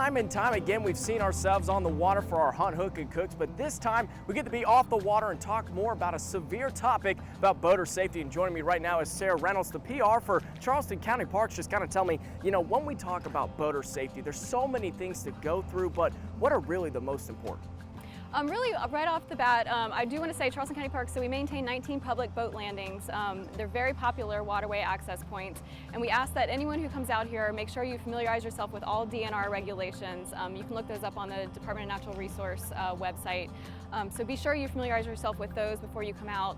Time and time again, we've seen ourselves on the water for our hunt, hook, and cooks, but this time we get to be off the water and talk more about a severe topic about boater safety. And joining me right now is Sarah Reynolds, the PR for Charleston County Parks. Just kind of tell me, when we talk about boater safety, there's so many things to go through, but what are really the most important? Really, right off the bat, I do want to say Charleston County Parks, so we maintain 19 public boat landings. They're very popular waterway access points, and we ask that anyone who comes out here, make sure you familiarize yourself with all DNR regulations. You can look those up on the Department of Natural Resource website. So be sure you familiarize yourself with those before you come out.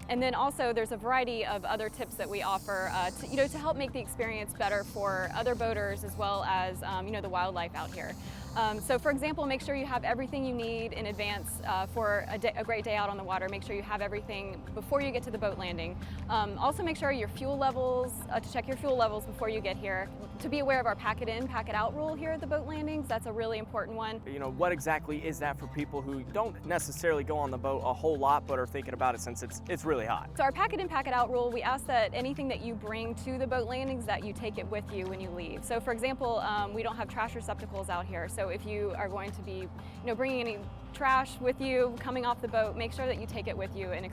And then also there's a variety of other tips that we offer to help make the experience better for other boaters as well as the wildlife out here. So for example, make sure you have everything you need in advance for a great day out on the water. Make sure you have everything before you get to the boat landing. Also make sure your fuel levels, to check your fuel levels before you get here. To be aware of our pack it in, pack it out rule here at the boat landings. That's a really important one. What exactly is that for people who don't necessarily go on the boat a whole lot but are thinking about it since it's really hot? So our pack it in, pack it out rule, we ask that anything that you bring to the boat landings that you take it with you when you leave. So for example, we don't have trash receptacles out here. So if you are going to be bringing any trash with you coming off the boat, make sure that you take it with you and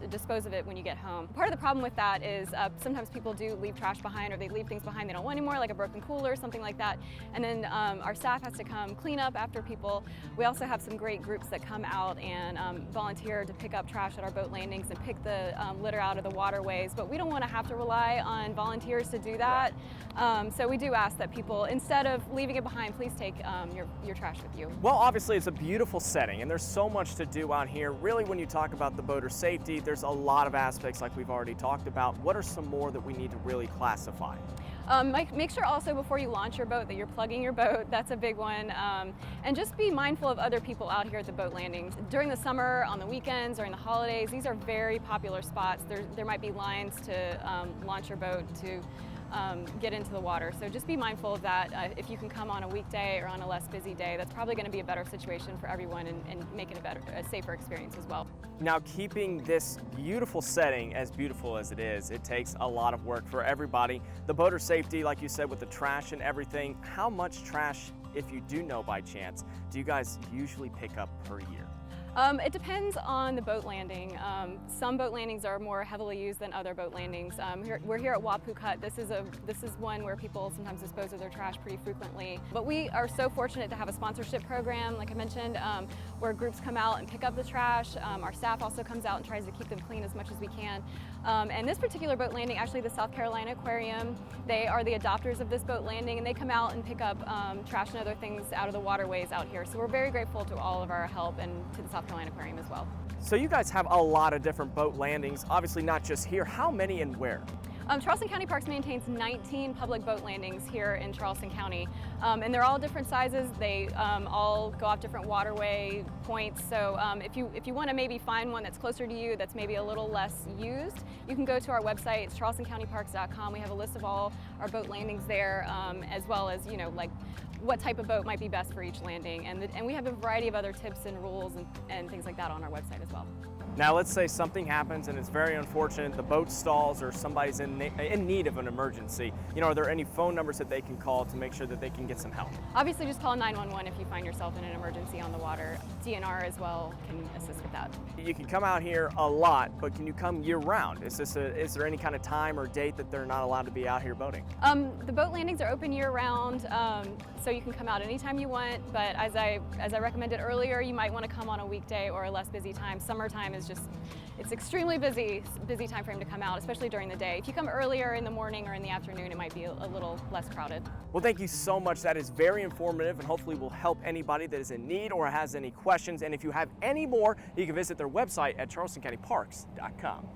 dispose of it when you get home. Part of the problem with that is sometimes people do leave trash behind, or they leave things behind they don't want anymore, like a broken cooler, something like that. And then our staff has to come clean up after people. We also have some great groups that come out and volunteer to pick up trash at our boat landings and pick the litter out of the waterways, but we don't want to have to rely on volunteers to do that. So we do ask that people, instead of leaving it behind, please take your trash with you. Well, obviously it's a beautiful setting and there's so much to do out here. Really, when you talk about the boater safety, there's a lot of aspects like we've already talked about. What are some more that we need to really classify? Make sure also before you launch your boat that you're plugging your boat. That's a big one. And just be mindful of other people out here at the boat landings. During the summer, on the weekends, during the holidays, these are very popular spots. There might be lines to launch your boat to get into the water. So just be mindful of that. If you can come on a weekday or on a less busy day, that's probably going to be a better situation for everyone and make it a safer experience as well. Now, keeping this beautiful setting as beautiful as it is, it takes a lot of work for everybody. The boater safety, like you said, with the trash and everything, how much trash, if you do know by chance, do you guys usually pick up per year? It depends on the boat landing. Some boat landings are more heavily used than other boat landings. We're here at Wapukut. This is one where people sometimes dispose of their trash pretty frequently. But we are so fortunate to have a sponsorship program, like I mentioned, where groups come out and pick up the trash. Our staff also comes out and tries to keep them clean as much as we can. And this particular boat landing, actually the South Carolina Aquarium, they are the adopters of this boat landing, and they come out and pick up trash and other things out of the waterways out here. So we're very grateful to all of our help and to the South Carolina Aquarium as well. So you guys have a lot of different boat landings, obviously not just here. How many and where? Charleston County Parks maintains 19 public boat landings here in Charleston County, and they're all different sizes. They all go off different waterway points. So if you want to maybe find one that's closer to you, that's maybe a little less used, you can go to our website. It's charlestoncountyparks.com. We have a list of all our boat landings there, as well as like what type of boat might be best for each landing, and we have a variety of other tips and rules and things like that on our website as well. Now, let's say something happens and it's very unfortunate, the boat stalls or somebody's in need of an emergency. Are there any phone numbers that they can call to make sure that they can get some help? Obviously, just call 911 if you find yourself in an emergency on the water. DNR as well can assist with that. You can come out here a lot, but can you come year-round? Is there any kind of time or date that they're not allowed to be out here boating? The boat landings are open year-round, so you can come out anytime you want, but as I recommended earlier, you might want to come on a weekday or a less busy time. Summertime is it's extremely busy time frame to come out, especially during the day. If you come earlier in the morning or in the afternoon, it might be a little less crowded. Well, thank you so much. That is very informative and hopefully will help anybody that is in need or has any questions. And if you have any more, you can visit their website at charlestoncountyparks.com.